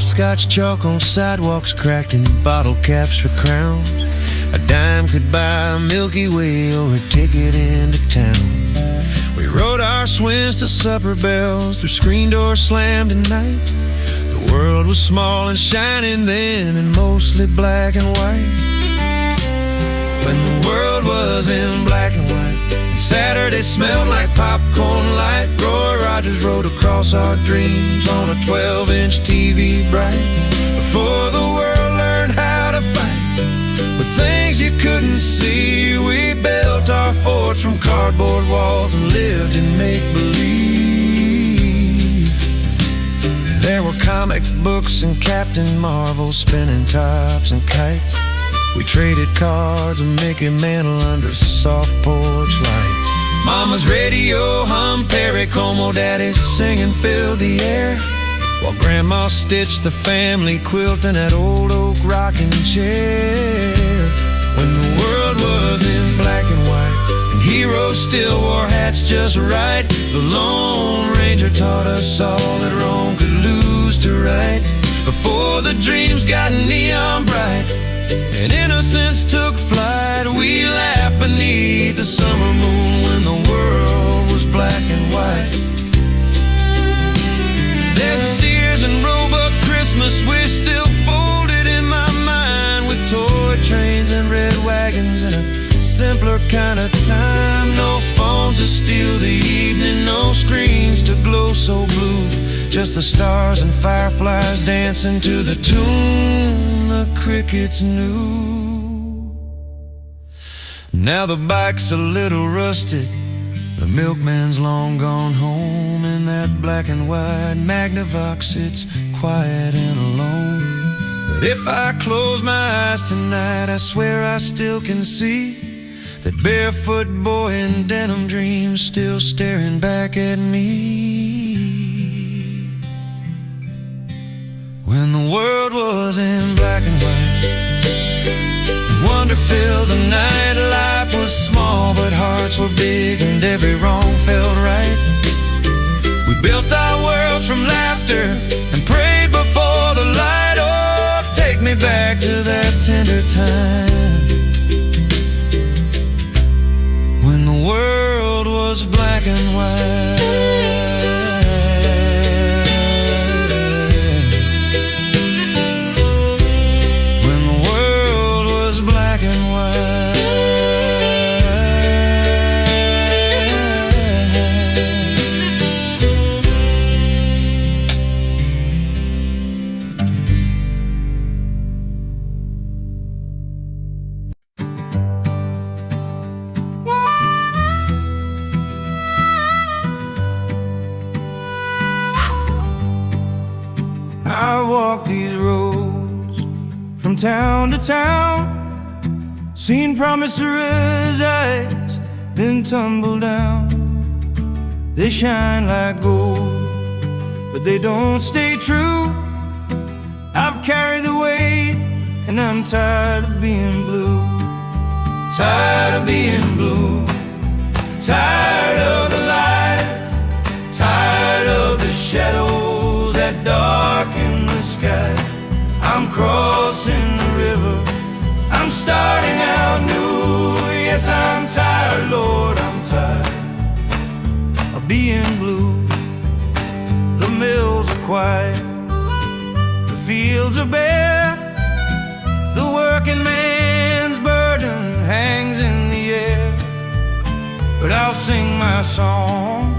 hopscotch chalk on sidewalks cracked and bottle caps for crowns. A dime could buy a Milky Way or a ticket into town. We rode our swings to supper bells through screen doors slammed at night. The world was small and shining then and mostly black and white. When the world was in black and white and Saturday smelled like popcorn light, Roy Rogers rode across our dreams on a 12-inch TV bright. Before the world learned how to fight with things you couldn't see, we built our forts from cardboard walls and lived in make-believe. There were comic books and Captain Marvel, spinning tops and kites. We traded cards and Mickey Mantle under soft porch lights. Mama's radio hummed Perry Como, Daddy's singing filled the air, while Grandma stitched the family quilt in that old oak rocking chair. When the world was in black and white and heroes still wore hats just right, the Lone Ranger taught us all that wrong could lose to right. Before the dreams got neon bright and innocence took flight, we laughed beneath the summer moon when the world was black and white. There's a Sears and Roebuck Christmas wish still folded in my mind, with toy trains and red wagons and a simpler kind of time. No phones to steal the evening, no screens to glow so blue, just the stars and fireflies dancing to the tune the crickets knew. Now the bike's a little rusted, the milkman's long gone home, and that black and white Magnavox sits quiet and alone. But if I close my eyes tonight, I swear I still can see that barefoot boy in denim dreams still staring back at me. When the world was in black and white, wonder filled the night. Life was small but hearts were big and every wrong felt right. We built our worlds from laughter and prayed before the light. Oh, take me back to that tender time when the world was black and white. I walked these roads from town to town, seen promisers' eyes then tumble down. They shine like gold, but they don't stay true. I've carried the weight and I'm tired of being blue. Tired of being blue, tired of the lies, tired of the shadows that darken the sky. I'm crossing the river, I'm starting out new. Yes, I'm tired, Lord, I'm tired of being blue. The mills are quiet, the fields are bare, the working man's burden hangs in the air. But I'll sing my song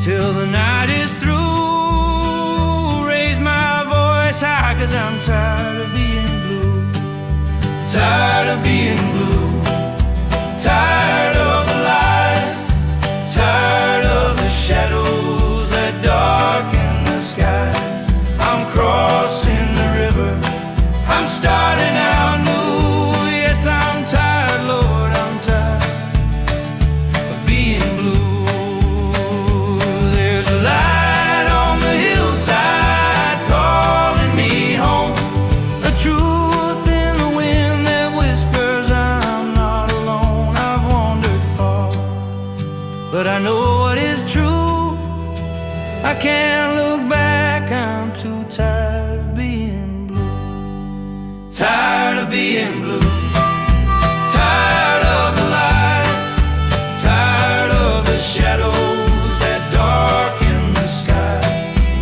till the night is through, raise my voice high, 'cause I'm tired of being blue. Tired of being blue, tired of the lies, tired of the shadows that darken the skies. I'm crossing the river, I'm starting out new. Yes, I'm tired, Lord, I'm tired of being blue. There's a light on the hillside calling me home, a truth in the wind that whispers I'm not alone. I've wandered far, but I know what is true. I can't look back, I'm too tired of being being blue. Tired of the lights, tired of the shadows that darken the sky.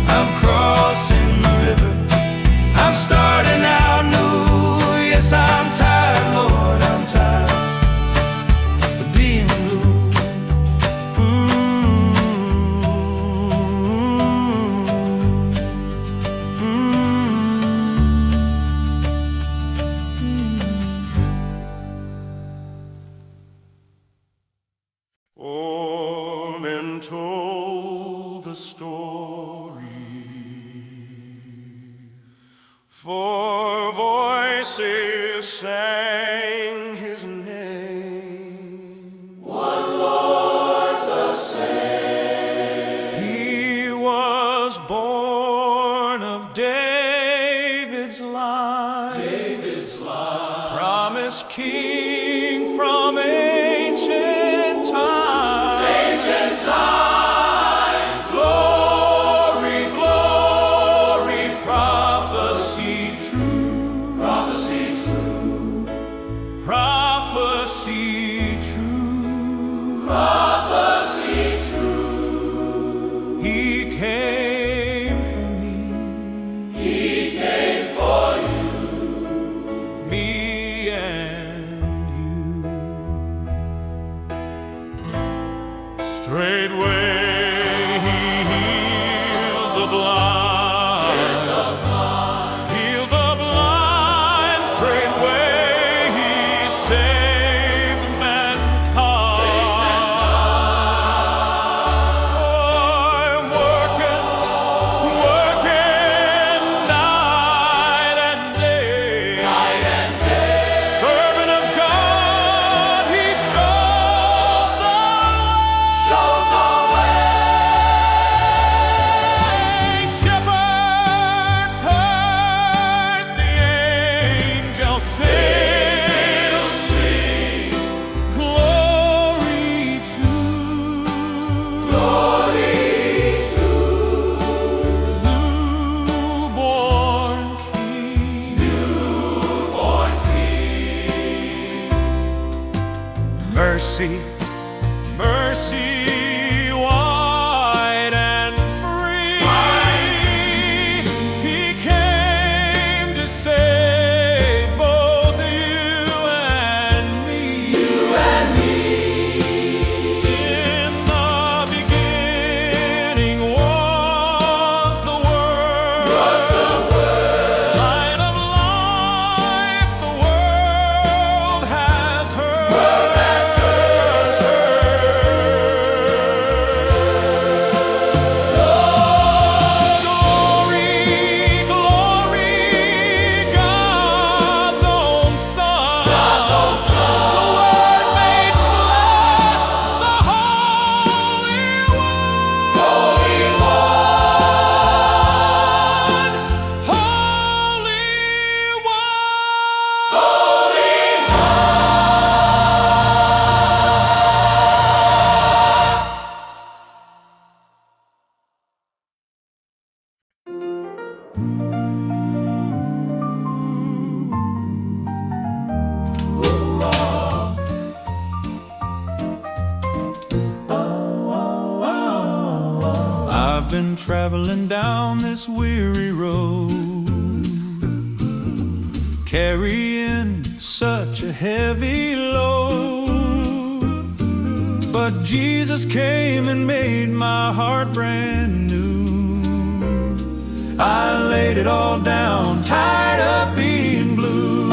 I'm crossing the river, I'm starting out new. Yes, I'm tired, Lord, I'm tired of being blue. All men told the story, for voices sang his name. One Lord the same. He was born of David's line, promised king from ancient time. Glory, glory, prophecy true, prophecy true, prophecy true, prophecy true. He came for me, he came for you, me and you. Straightway he healed the blind, healed the blind. Straightway he saved mankind. I'm working night and day, servant of God, he showed the way. Shepherds heard the angels sing, glory to newborn King. Mercy, mercy, wide and free. He came to save both you and me. In the beginning was the Word, light of life, the world has heard. Glory, glory, God's own Son, the Word made flesh, the Holy One, Holy One. I've been traveling down this weary road, carrying such a heavy load, but Jesus came and made my heart brand new. I laid it all down, tired of being blue,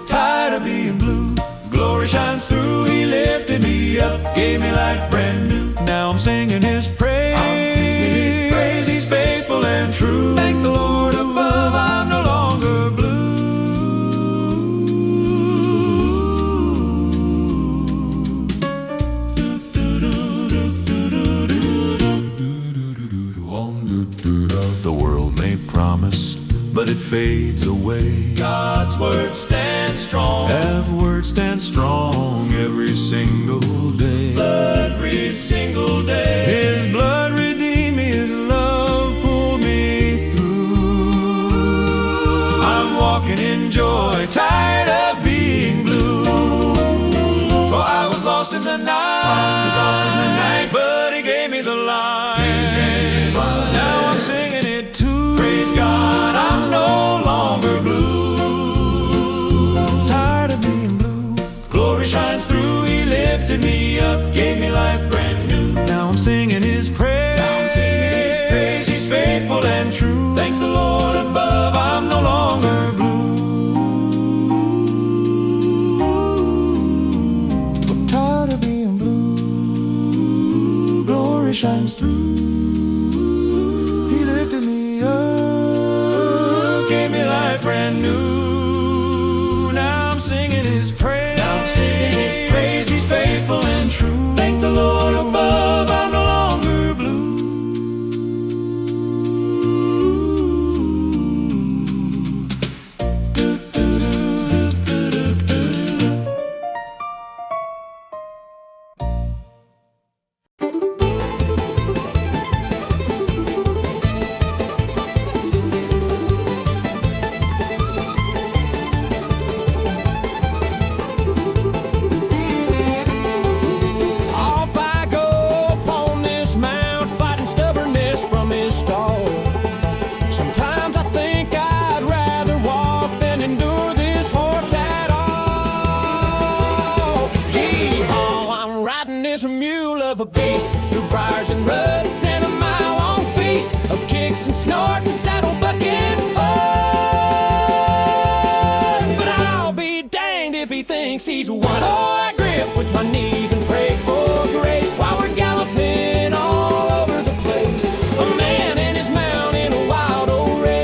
tired of being blue. Glory shines through, he lifted me up, gave me life brand new. Now I'm singing his praise, he's faithful and true. Thank the Lord above, I'm no longer blue. The world may promise, but it fades away. God's word stands strong, His word stands strong every single day. Every single day. His blood redeemed me, His love pulled me through. I'm walking walking in joy, tired of being blue. For I was lost in the night, but He gave me the light. Now I'm singing it too. Praise God, I'm no longer blue. Tired of being blue. Glory shines through. He lifted me up, gave me life brand new. Now I'm singing His praise. Now I'm singing His praise. He's faithful and true. Thank the Lord above, I'm no longer blue. Tired of being blue. Glory shines through. He lifted me up, Gave me life brand new. now I'm singing His praise. Now I'm singing His praise. He's faithful and true. Thank the Lord above, I'm no longer blue. Off I go upon this mount, fighting stubbornness from his stall. Sometimes I think I'd rather walk than endure this horse at all. Yeehaw, I'm riding this mule of a beast through briars and ruts and a mile-long feast of kicks and snorts and saddle bucking fun. But I'll be danged if he thinks he's won. Oh, I grip with my knees and pray for grace while we're galloping all over the place. A man and his mount in a wild old race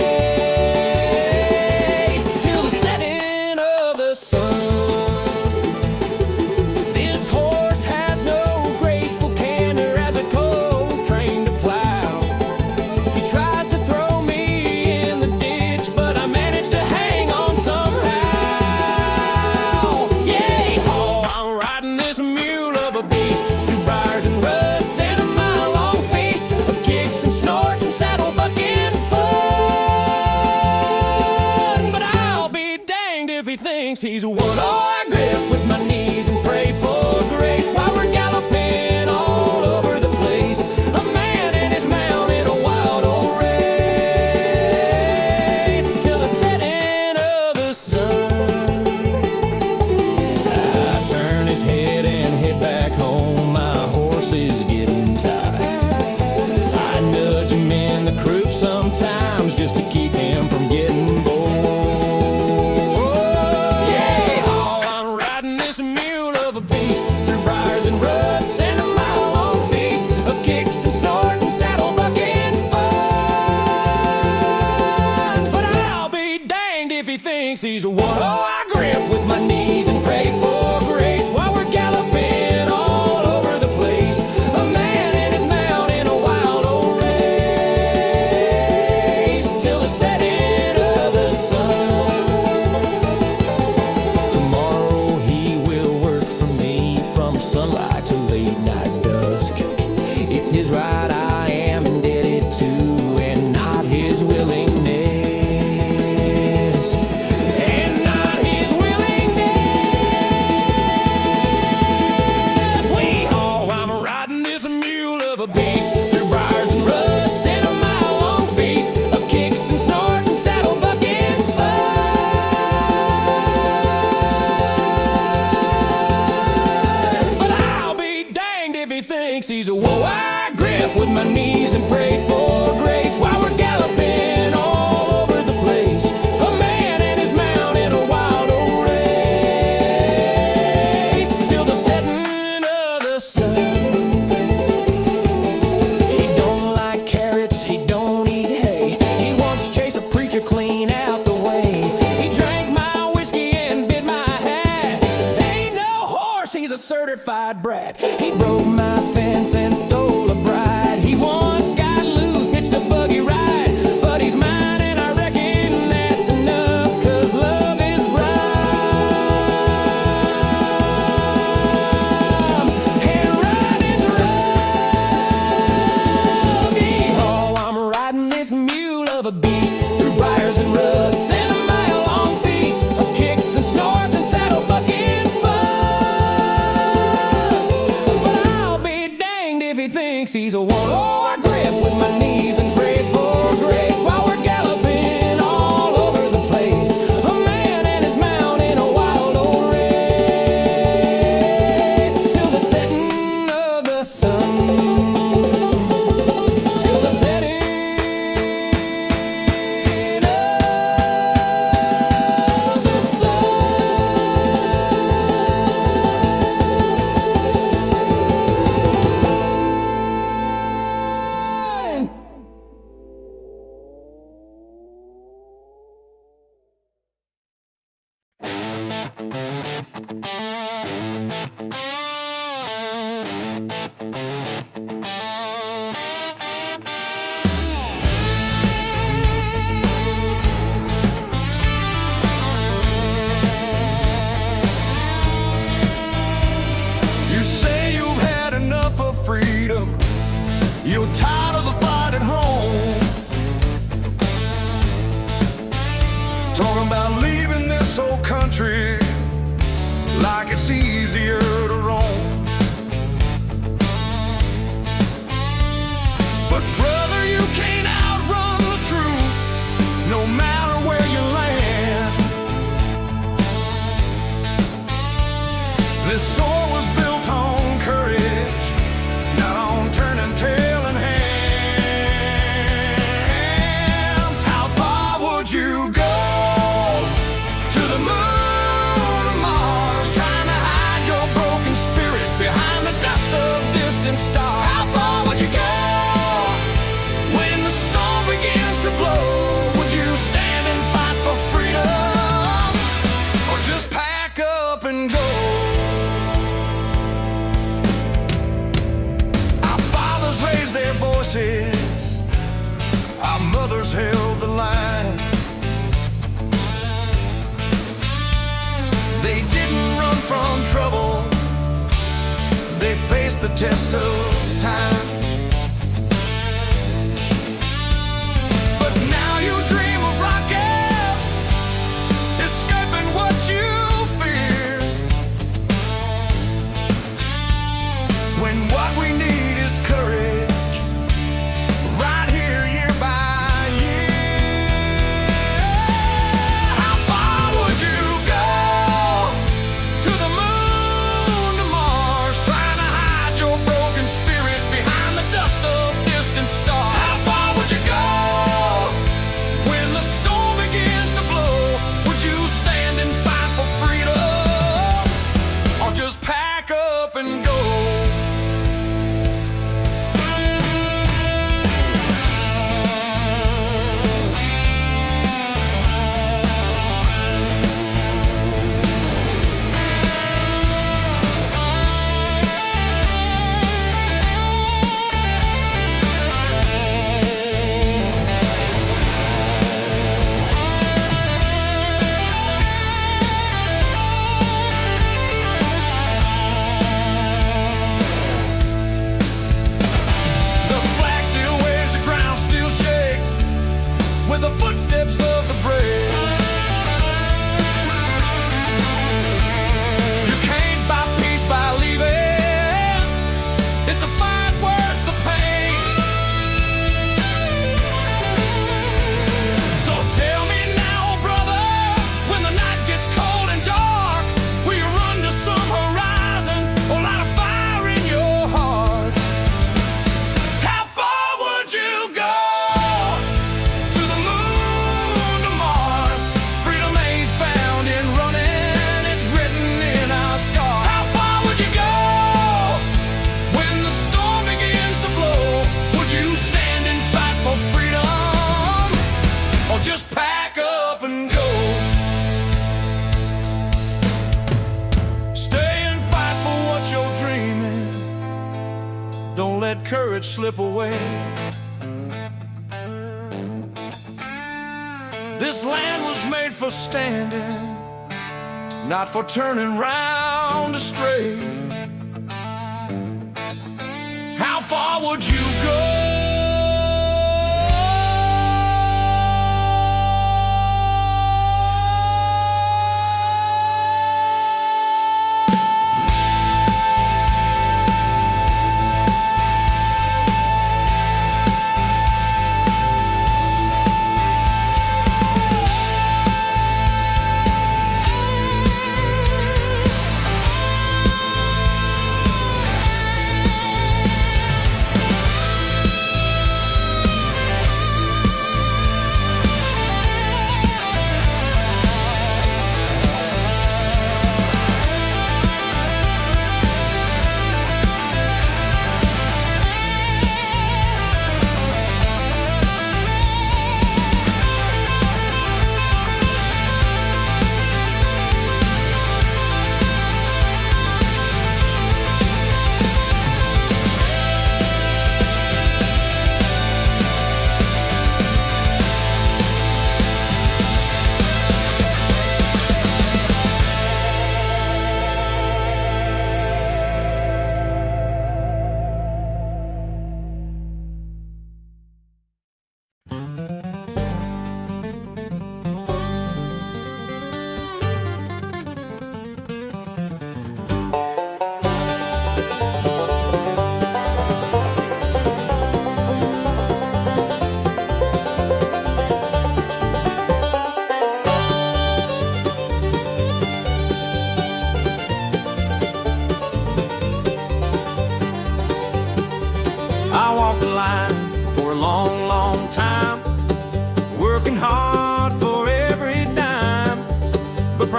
till the setting of the sun. This horse has no graceful canter as a colt trained to plow. He tries to throw me in the ditch, but I manage to hang on somehow. Yay-haw, I'm riding this mule of a beast through briars and ruts and a mile-long feast of kicks and snorts and saddle bucking fun. But I'll be danged if he thinks he's won. Oh, I grip with my knees and pray for grace while we're galloping all over the place. A man and his mount in a wild old race till the setting of the sun. I turn his head and head back home. My horse is getting tired. I nudge him in the croup sometimes just to keep him from getting bored. Yay-haw, I'm riding this mule of a beast through briars and ruts and a mile-long feast of kicks and snorts and saddle bucking fun. But I'll be danged if he thinks he's won. Oh, I grip with my knees and pray for grace while we're galloping all over the place. A man and his mount in a wild old race till the setting of the sun. Tomorrow he will work for me from sunlight to late night dusk. It's his right I am indebted to, and not his willingness. And not his willingness. Wee-haw, I'm riding this mule of a beast through briars and ruts and a mile-long feast of kicks and snorts and saddle bucking fun. But I'll be danged if he thinks he's a whoa. I grip with my knees and pray for grace while we're galloping all over the place. A man and his mount in a wild old race till the setting of the sun. He don't like carrots, he don't eat hay. He wants to chase a preacher clean out the way. He drank my whiskey and bit my hat. Ain't no horse, he's a certified brat. He broke my fence and stole a bride. He once got loose, hitched a buggy ride. But he's mine and I reckon that's enough, 'cause love is right. And riding's rough. Yeehaw, I'm riding this mule of a beast through briars and ruts and a mile-long Talking about leaving this old country like it's easier to roam. But brother, you can't outrun the truth, no matter where you land. This sword was built on courage, not on turning tail and hands. How far would you go? To the moon or Mars, trying to hide your broken spirit behind the dust of distant stars. How far would you go? When the storm begins to blow, would you stand and fight for freedom, or just pack up and go? Our fathers raised their voices, our mothers held the line. They didn't run from trouble, they faced the test of time. But now you dream of rockets, escaping what you fear, when what we need is courage, right here, year by year. How far would you go? To the moon, to Mars, trying to hide your broken spirit behind the dust of distant stars. How far would you go? When the storm begins to blow, would you stand and fight for freedom, or just pack up and go? The flag still waves, the ground still shakes with the footsteps of the brave. You can't buy peace by leaving, it's a fight worth the pain. So tell me now, brother, when the night gets cold and dark, will you run to some horizon or light a fire in your heart? How far would you go? To the moon, to Mars. Freedom ain't found in running, it's written in our scars. How far would you go? When the storm begins to blow, would you stand and fight for freedom, or just pack up and go? Stay and fight for what you're dreaming, don't let courage slip away. This land was made for standing, not for turning round to stray. How far would you go?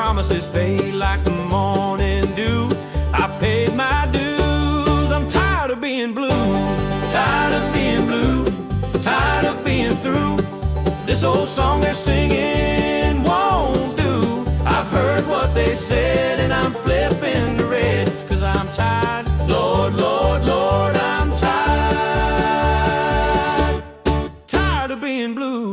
promises fade like the morning dew. I paid my dues, I'm tired of being blue. Tired of being blue, tired of being through. This old song they're singing won't do. I've heard what they said and I'm flipping to red, 'cause I'm tired, Lord, Lord, Lord, I'm tired. Tired of being blue.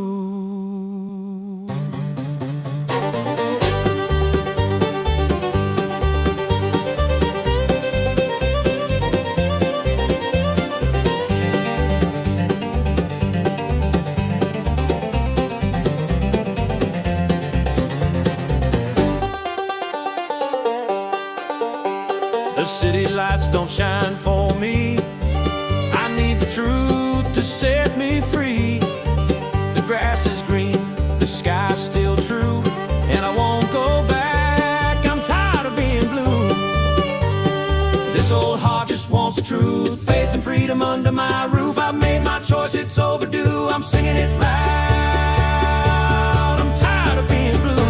The city lights don't shine for me. I need the truth to set me free. The grass is green, the sky's still true, and I won't go back. I'm tired of being blue. This old heart just wants the truth, faith and freedom under my roof. I've made my choice, it's overdue. I'm singing it loud. I'm tired of being blue.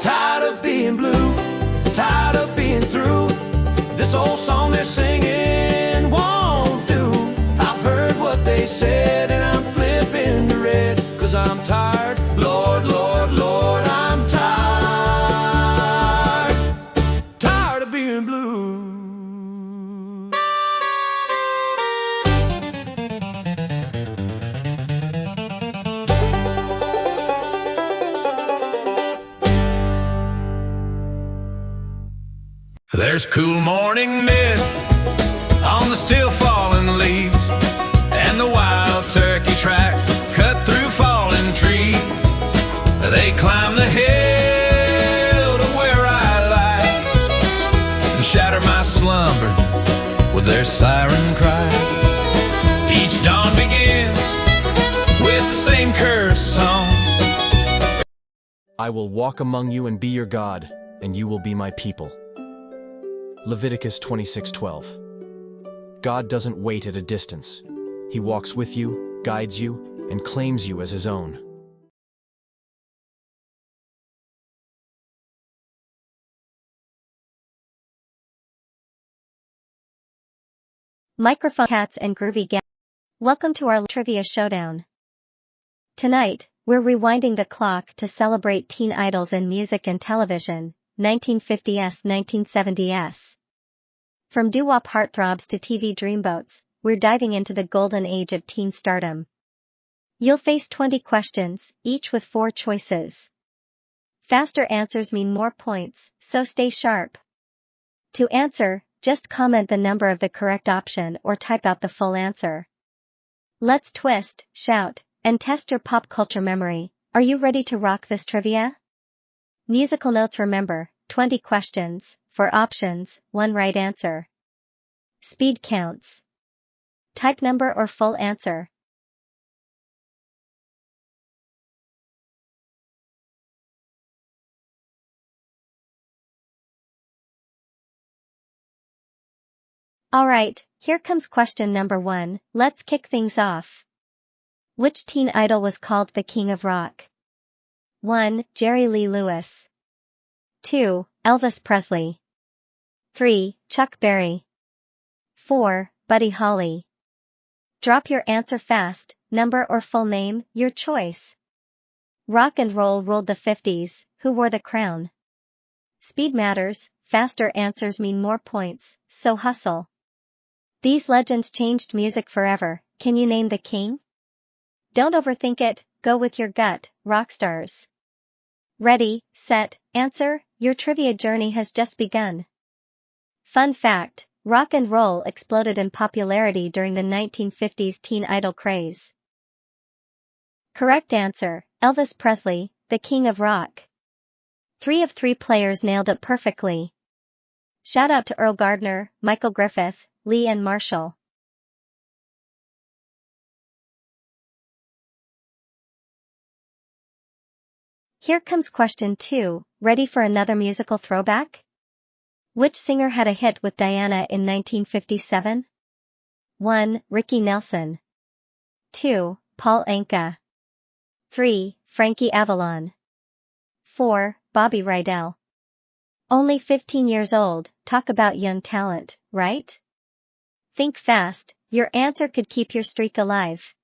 Tired of being blue, tired of being through. This old song they're singing won't do. I've heard what they said and I'm flipping to red, 'cause I'm tired, Lord, Lord, Lord, I'm tired. Tired of being blue. There's cool morning mist on the still falling leaves, and the wild turkey tracks cut through fallen trees. They climb the hill to where I lie and shatter my slumber with their siren cry. Each dawn begins with the same cursed song. I will walk among you and be your God, and you will be my people. Leviticus 26:12. God doesn't wait at a distance. He walks with you, guides you, and claims you as his own. Microphone cats and groovy gas. Welcome to our trivia showdown. Tonight, we're rewinding the clock to celebrate teen idols in music and television, 1950s, 1970s. From doo-wop heartthrobs to TV dreamboats, we're diving into the golden age of teen stardom. You'll face 20 questions, each with 4 choices. Faster answers mean more points, so stay sharp. To answer, just comment the number of the correct option or type out the full answer. Let's twist, shout, and test your pop culture memory. Are you ready to rock this trivia? Musical notes. Remember, 20 questions, 4 options, 1 right answer. Speed counts. Type number or full answer. Alright, here comes question number 1, let's kick things off. Which teen idol was called the King of Rock? 1. Jerry Lee Lewis. 2. Elvis Presley. 3. Chuck Berry. 4. Buddy Holly. Drop your answer fast, number or full name, your choice. Rock and roll ruled the 50s, who wore the crown? Speed matters, faster answers mean more points, so hustle. These legends changed music forever, can you name the king? Don't overthink it, go with your gut, rock stars. Ready, set, answer, your trivia journey has just begun. Fun fact, rock and roll exploded in popularity during the 1950s teen idol craze. Correct answer, Elvis Presley, the King of Rock. 3 of 3 players nailed it perfectly. Shout out to Earl Gardner, Michael Griffith, Lee and Marshall. Here comes question 2, ready for another musical throwback? Which singer had a hit with Diana in 1957? 1. Ricky Nelson. 2. Paul Anka. 3. Frankie Avalon. 4. Bobby Rydell. Only 15 years old, talk about young talent, right? Think fast, your answer could keep your streak alive.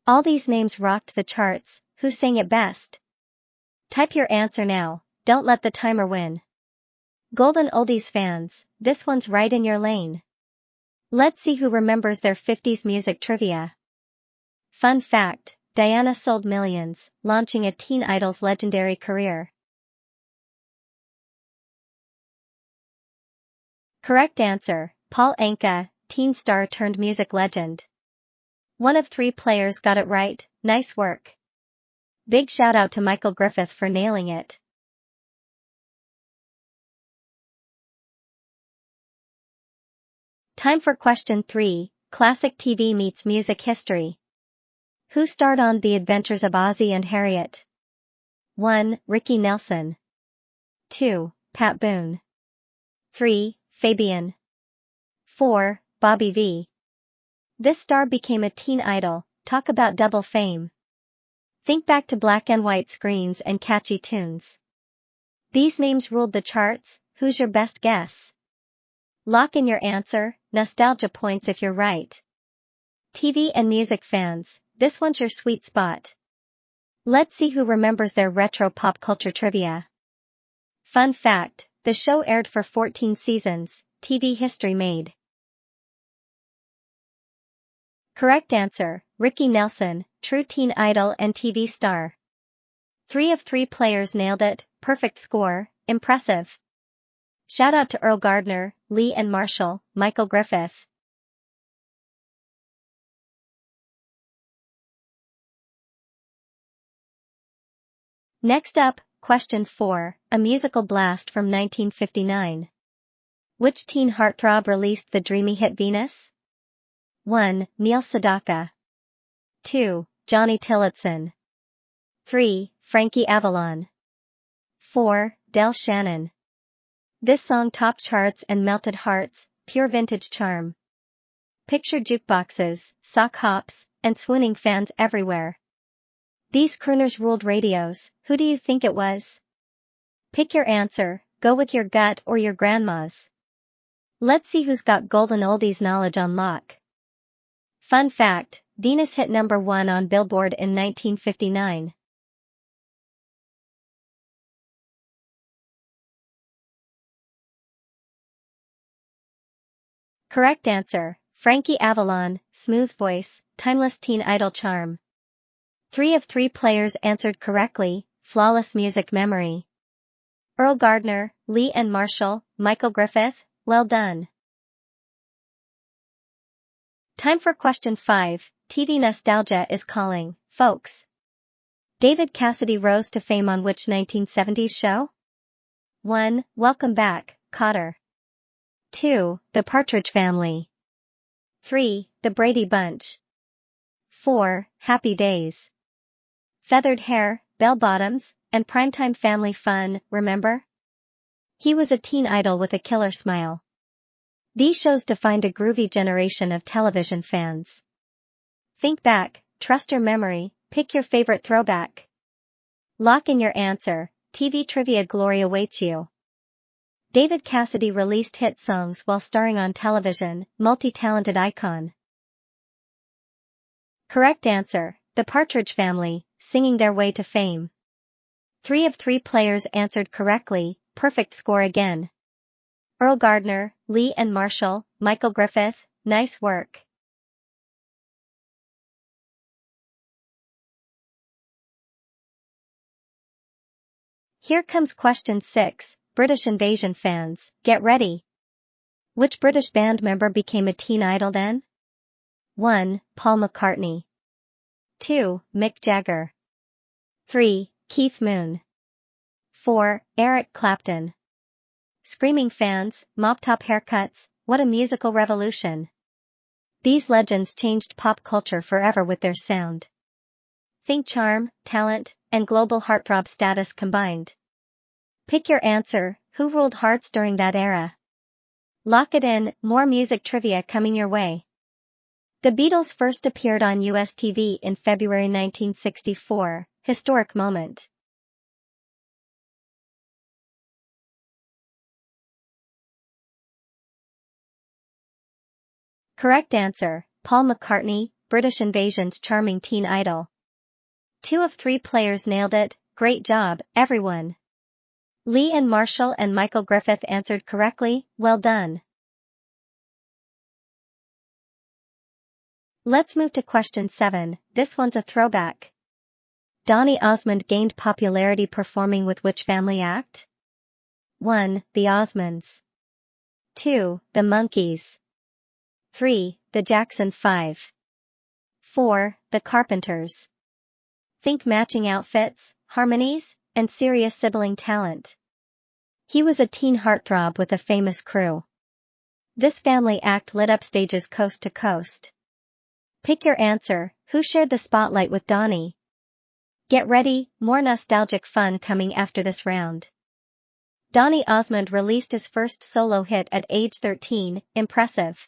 All these names rocked the charts, who sang it best? Type your answer now, don't let the timer win. Golden Oldies fans, this one's right in your lane. Let's see who remembers their 50s music trivia. Fun fact, Diana sold millions, launching a teen idol's legendary career. Correct answer, Paul Anka, teen star turned music legend. 1 of 3 players got it right, nice work. Big shout out to Michael Griffith for nailing it. Time for question 3, classic TV meets music history. Who starred on The Adventures of Ozzie and Harriet? 1. Ricky Nelson. 2. Pat Boone. 3. Fabian. 4. Bobby V. This star became a teen idol, talk about double fame. Think back to black and white screens and catchy tunes. These names ruled the charts, who's your best guess? Lock in your answer, nostalgia points if you're right. TV and music fans, this one's your sweet spot. Let's see who remembers their retro pop culture trivia. Fun fact, the show aired for 14 seasons, TV history made. Correct answer, Ricky Nelson, true teen idol and TV star. 3 of 3 players nailed it, perfect score, impressive. Shout out to Earl Gardner, Lee and Marshall, Michael Griffith. Next up, question 4, a musical blast from 1959. Which teen heartthrob released the dreamy hit Venus? 1. Neil Sedaka. 2. Johnny Tillotson. 3. Frankie Avalon. 4. Del Shannon. This song topped charts and melted hearts, pure vintage charm. Picture jukeboxes, sock hops, and swooning fans everywhere. These crooners ruled radios, who do you think it was? Pick your answer, go with your gut or your grandma's. Let's see who's got golden oldies knowledge on lock. Fun fact, Venus hit number 1 on Billboard in 1959. Correct answer, Frankie Avalon, smooth voice, timeless teen idol charm. 3 of 3 players answered correctly, flawless music memory. Earl Gardner, Lee and Marshall, Michael Griffith, well done. Time for question 5, TV nostalgia is calling, folks. David Cassidy rose to fame on which 1970s show? 1. Welcome Back, Kotter. 2. The Partridge Family. 3. The Brady Bunch. 4. Happy Days. Feathered hair, bell-bottoms, and primetime family fun, remember? He was a teen idol with a killer smile. These shows defined a groovy generation of television fans. Think back, trust your memory, pick your favorite throwback. Lock in your answer, TV trivia glory awaits you. David Cassidy released hit songs while starring on television, multi-talented icon. Correct answer, The Partridge Family, singing their way to fame. 3 of 3 players answered correctly, perfect score again. Earl Gardner, Lee and Marshall, Michael Griffith, nice work. Here comes question 6, British Invasion fans, get ready. Which British band member became a teen idol then? 1. Paul McCartney. 2. Mick Jagger. 3. Keith Moon. 4. Eric Clapton. Screaming fans, mop-top haircuts, what a musical revolution. These legends changed pop culture forever with their sound. Think charm, talent, and global heartthrob status combined. Pick your answer, who ruled hearts during that era? Lock it in, more music trivia coming your way. The Beatles first appeared on US TV in February 1964, historic moment. Correct answer, Paul McCartney, British Invasion's charming teen idol. 2 of 3 players nailed it, great job, everyone. Lee and Marshall and Michael Griffith answered correctly, well done. Let's move to question 7, this one's a throwback. Donny Osmond gained popularity performing with which family act? 1. The Osmonds. 2. The Monkees. 3. The Jackson 5. 4. The Carpenters. Think matching outfits, harmonies, and serious sibling talent. He was a teen heartthrob with a famous crew. This family act lit up stages coast to coast. Pick your answer, who shared the spotlight with Donny? Get ready, more nostalgic fun coming after this round. Donny Osmond released his first solo hit at age 13, impressive.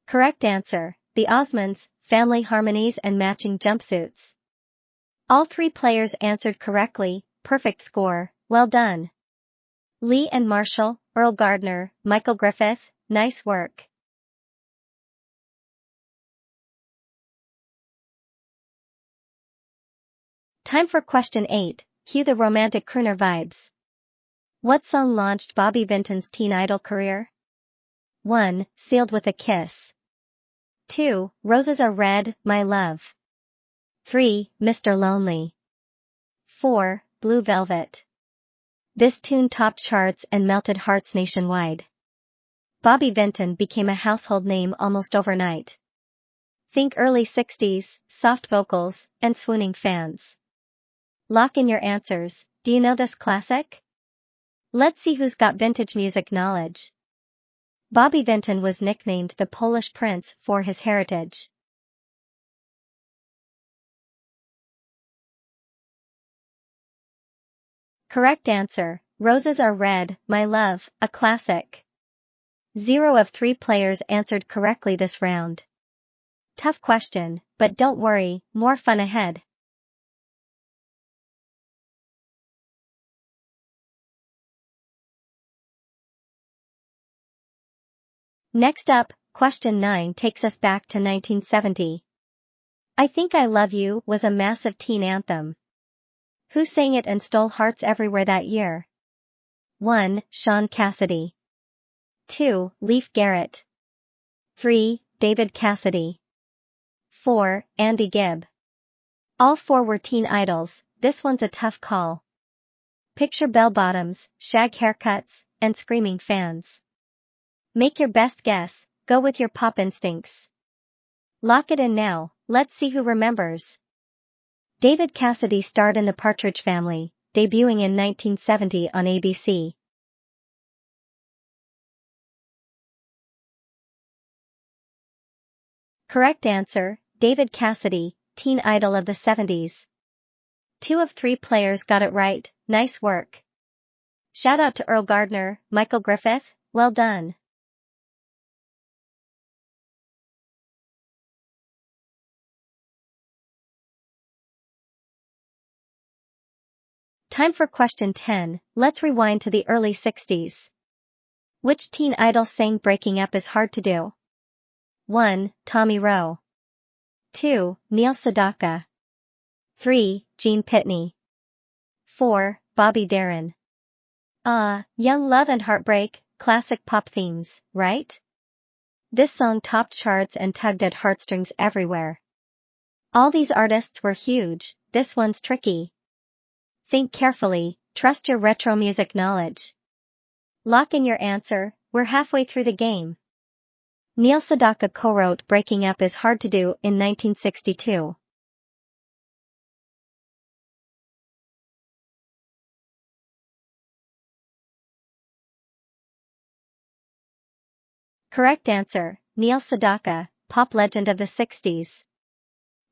Correct answer, the Osmonds, family harmonies and matching jumpsuits. All 3 players answered correctly, perfect score, well done. Lee and Marshall, Earl Gardner, Michael Griffith, nice work. Time for question 8, cue the romantic crooner vibes. What song launched Bobby Vinton's teen idol career? 1. Sealed with a Kiss. 2. Roses Are Red, My Love. 3. Mr. Lonely. 4. Blue Velvet. This tune topped charts and melted hearts nationwide. Bobby Vinton became a household name almost overnight. Think early 60s, soft vocals, and swooning fans. Lock in your answers, do you know this classic? Let's see who's got vintage music knowledge. Bobby Vinton was nicknamed the Polish Prince for his heritage. Correct answer, Roses Are Red, My Love, a classic. 0 of 3 players answered correctly this round. Tough question, but don't worry, more fun ahead. Next up, question 9 takes us back to 1970. I Think I Love You was a massive teen anthem. Who sang it and stole hearts everywhere that year? 1. Shawn Cassidy. 2. Leif Garrett. 3. David Cassidy. 4. Andy Gibb. All 4 were teen idols, this one's a tough call. Picture bell-bottoms, shag haircuts, and screaming fans. Make your best guess, go with your pop instincts. Lock it in now, let's see who remembers. David Cassidy starred in The Partridge Family, debuting in 1970 on ABC. Correct answer, David Cassidy, teen idol of the 70s. 2 of 3 players got it right, nice work. Shout out to Earl Gardner, Michael Griffith, well done. Time for question 10, let's rewind to the early 60s. Which teen idol sang Breaking Up Is Hard to Do? 1. Tommy Roe. 2. Neil Sedaka. 3. Gene Pitney. 4. Bobby Darin. Young love and heartbreak, classic pop themes, right? This song topped charts and tugged at heartstrings everywhere. All these artists were huge, this one's tricky. Think carefully, trust your retro music knowledge. Lock in your answer, we're halfway through the game. Neil Sedaka co-wrote Breaking Up Is Hard to Do in 1962. Correct answer, Neil Sedaka, pop legend of the 60s.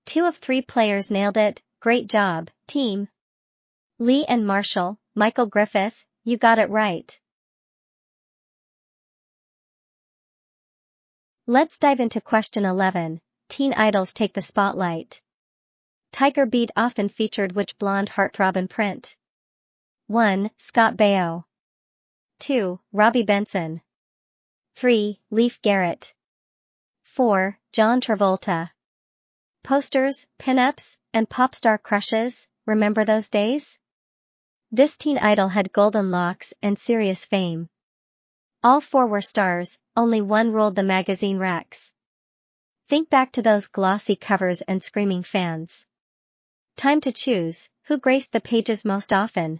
2 of 3 players nailed it, great job, team. Lee and Marshall, Michael Griffith, you got it right. Let's dive into question 11. Teen idols take the spotlight. Tiger Beat often featured which blonde heartthrob in print? 1. Scott Baio. 2. Robbie Benson. 3. Leif Garrett. 4. John Travolta. Posters, pinups, and pop star crushes, remember those days? This teen idol had golden locks and serious fame. All 4 were stars, only one ruled the magazine racks. Think back to those glossy covers and screaming fans. Time to choose, who graced the pages most often?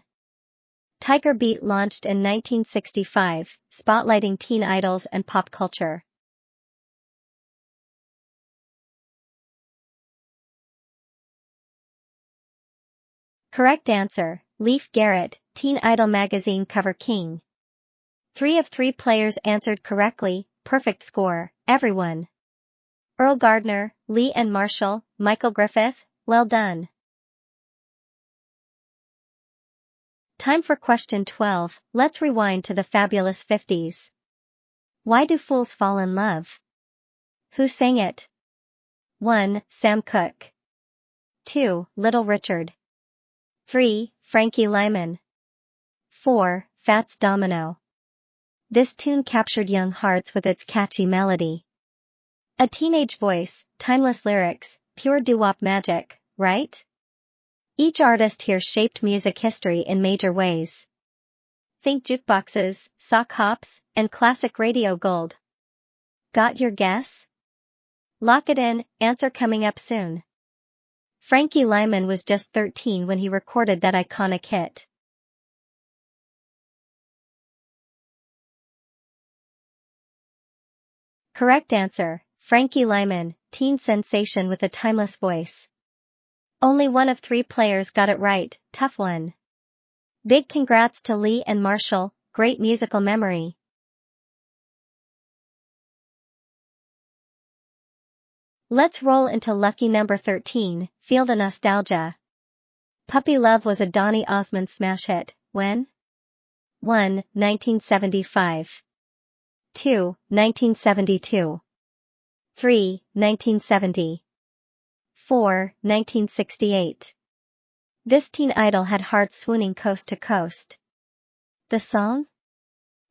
Tiger Beat launched in 1965, spotlighting teen idols and pop culture. Correct answer, Leif Garrett, Teen Idol magazine cover king. 3 of 3 players answered correctly, perfect score, everyone. Earl Gardner, Lee and Marshall, Michael Griffith, well done. Time for question 12, let's rewind to the fabulous 50s. Why do fools fall in love? Who sang it? 1. Sam Cooke. 2. Little Richard. 3. Frankie Lyman. 4. Fats Domino. This tune captured young hearts with its catchy melody. A teenage voice, timeless lyrics, pure doo-wop magic, right? Each artist here shaped music history in major ways. Think jukeboxes, sock hops, and classic radio gold. Got your guess? Lock it in, answer coming up soon. Frankie Lyman was just 13 when he recorded that iconic hit. Correct answer, Frankie Lyman, teen sensation with a timeless voice. Only 1 of 3 players got it right, tough one. Big congrats to Lee and Marshall, great musical memory. Let's roll into lucky number 13, feel the nostalgia. Puppy Love was a Donny Osmond smash hit, when? 1. 1975. 2. 1972. 3. 1970. 4. 1968. This teen idol had hearts swooning coast to coast. The song?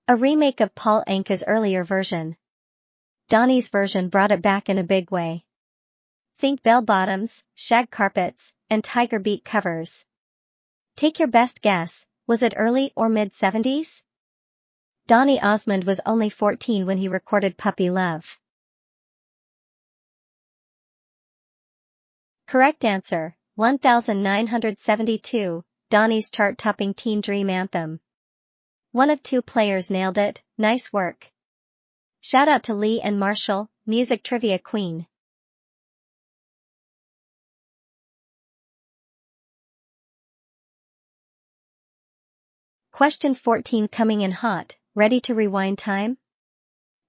A remake of Paul Anka's earlier version. Donny's version brought it back in a big way. Think bell-bottoms, shag carpets, and Tiger Beat covers. Take your best guess, was it early or mid-70s? Donny Osmond was only 14 when he recorded Puppy Love. Correct answer, 1972, Donny's chart-topping teen dream anthem. 1 of 2 players nailed it, nice work. Shout out to Lee and Marshall, music trivia queen. Question 14 coming in hot, ready to rewind time?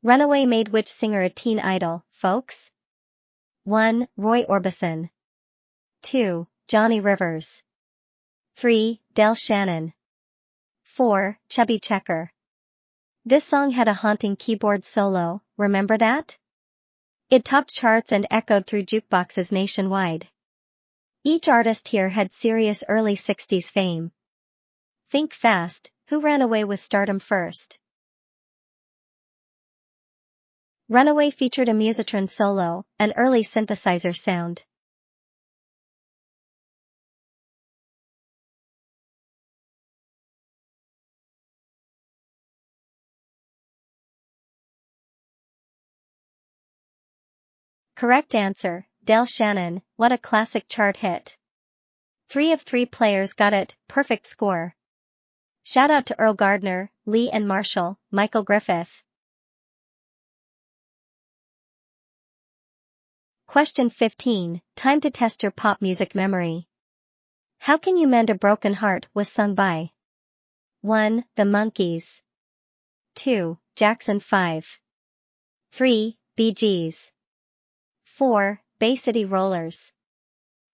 Runaway made which singer a teen idol, folks? 1. Roy Orbison. 2. Johnny Rivers. 3. Del Shannon. 4. Chubby Checker. This song had a haunting keyboard solo, remember that? It topped charts and echoed through jukeboxes nationwide. Each artist here had serious early 60s fame. Think fast, who ran away with stardom first? Runaway featured a Musitron solo, an early synthesizer sound. Correct answer, Del Shannon, what a classic chart hit. 3 of 3 players got it, perfect score. Shout out to Earl Gardner, Lee and Marshall, Michael Griffith. Question 15, time to test your pop music memory. How Can You Mend a Broken Heart was sung by 1. The Monkees. 2. Jackson 5. 3. Bee Gees. 4. Bay City Rollers.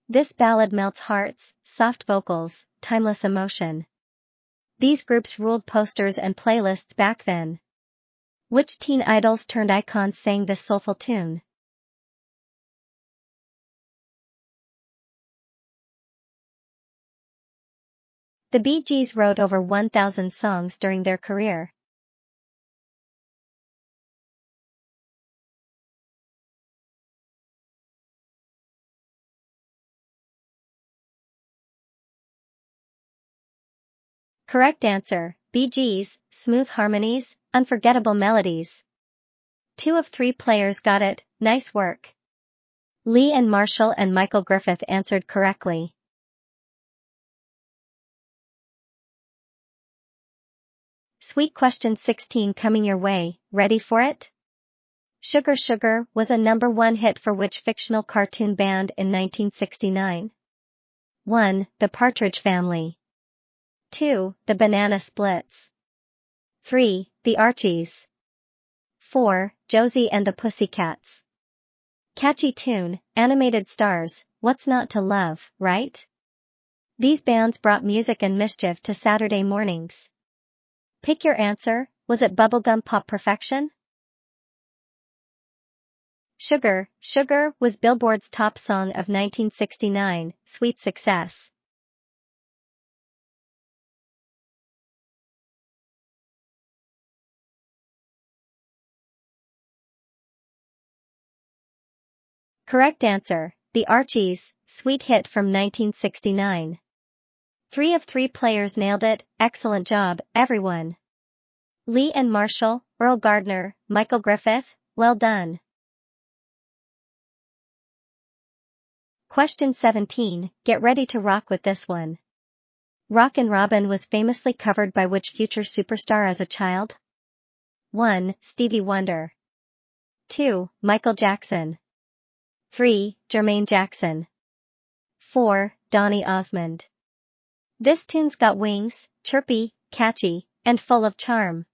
This ballad melts hearts, soft vocals, timeless emotion. These groups ruled posters and playlists back then. Which teen idols turned icons sang this soulful tune? The Bee Gees wrote over 1,000 songs during their career. Correct answer, Bee Gees, smooth harmonies, unforgettable melodies. 2 of 3 players got it, nice work. Lee and Marshall and Michael Griffith answered correctly. Sweet question 16 coming your way, ready for it? Sugar Sugar was a #1 hit for which fictional cartoon band in 1969? 1. The Partridge Family. 2. The Banana Splits. 3. The Archies. 4. Josie and the Pussycats. Catchy tune, animated stars, what's not to love, right? These bands brought music and mischief to Saturday mornings. Pick your answer, was it bubblegum pop perfection? Sugar, Sugar was Billboard's top song of 1969, sweet success. Correct answer, The Archies, sweet hit from 1969. 3 of 3 players nailed it, excellent job, everyone. Lee and Marshall, Earl Gardner, Michael Griffith, well done. Question 17, get ready to rock with this one. Rockin' Robin was famously covered by which future superstar as a child? 1. Stevie Wonder. 2. Michael Jackson. 3. Jermaine Jackson. 4. Donny Osmond. This tune's got wings, chirpy, catchy, and full of charm.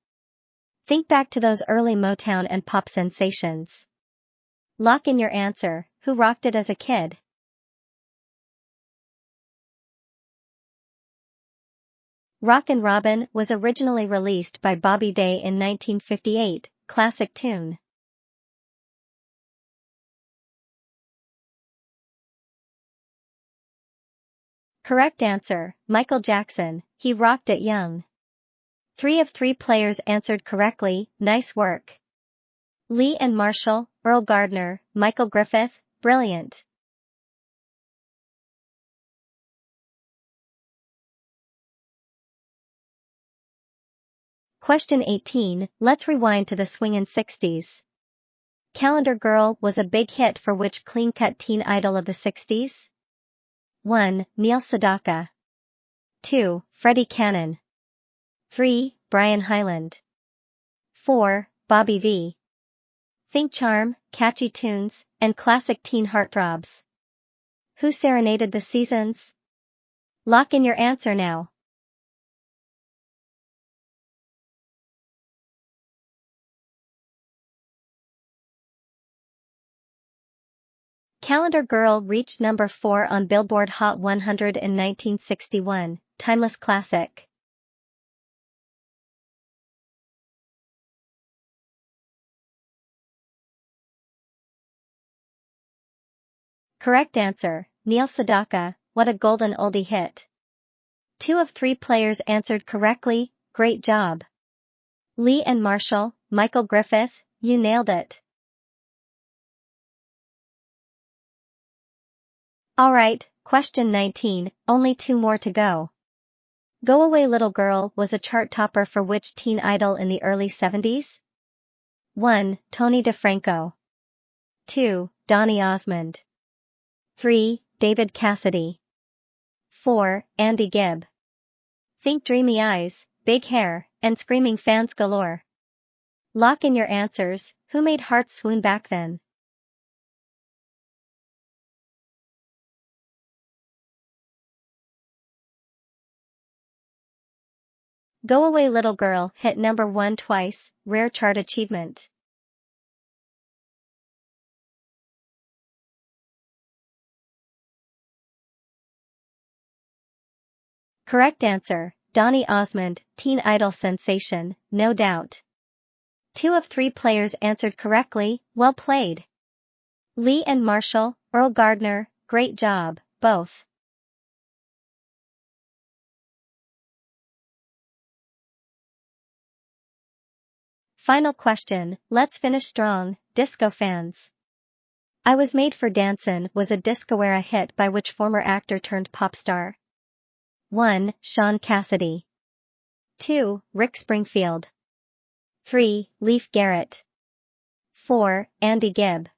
Think back to those early Motown and pop sensations. Lock in your answer, who rocked it as a kid? Rockin' Robin was originally released by Bobby Day in 1958, classic tune. Correct answer, Michael Jackson, he rocked it young. 3 of 3 players answered correctly, nice work. Lee and Marshall, Earl Gardner, Michael Griffith, brilliant. Question 18, let's rewind to the swingin' 60s. Calendar Girl was a big hit for which clean-cut teen idol of the 60s? 1. Neil Sedaka. 2. Freddie Cannon. 3. Brian Hyland. 4. Bobby V. Think charm, catchy tunes, and classic teen heartthrobs. Who serenaded the seasons? Lock in your answer now. Calendar Girl reached number 4 on Billboard Hot 100 in 1961, timeless classic. Correct answer, Neil Sedaka, what a golden oldie hit. 2 of 3 players answered correctly, great job. Lee and Marshall, Michael Griffith, you nailed it. Alright, question 19, only 2 more to go. Go Away Little Girl was a chart topper for which teen idol in the early 70s? 1. Tony DeFranco. 2. Donny Osmond. 3. David Cassidy. 4. Andy Gibb. Think dreamy eyes, big hair, and screaming fans galore. Lock in your answers, who made hearts swoon back then? Go Away Little Girl hit number 1 twice, rare chart achievement. Correct answer, Donny Osmond, teen idol sensation, no doubt. 2 of 3 players answered correctly, well played. Lee and Marshall, Earl Gardner, great job, both. Final question, let's finish strong, disco fans. I Was Made for Dancin' was a disco-era hit by which former actor turned pop star? 1. Sean Cassidy. 2. Rick Springfield. 3. Leif Garrett. 4. Andy Gibb.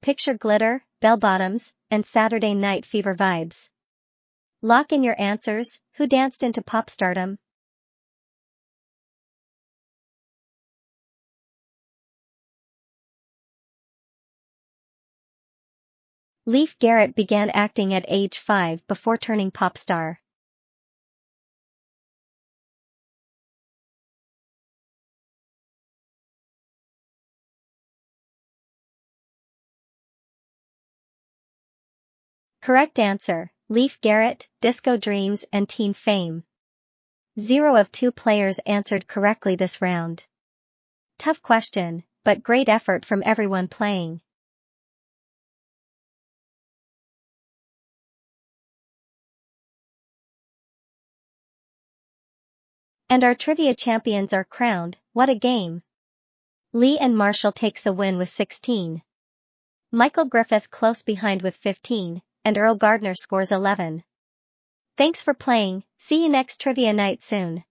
Picture glitter, bell bottoms, and Saturday Night Fever vibes. Lock in your answers, who danced into pop stardom? Leif Garrett began acting at age 5 before turning pop star. Correct answer, Leif Garrett, Disco Dreams and Teen Fame. 0 of 2 players answered correctly this round. Tough question, but great effort from everyone playing. And our trivia champions are crowned, what a game! Lee and Marshall takes the win with 16. Michael Griffith close behind with 15, and Earl Gardner scores 11. Thanks for playing, see you next trivia night soon.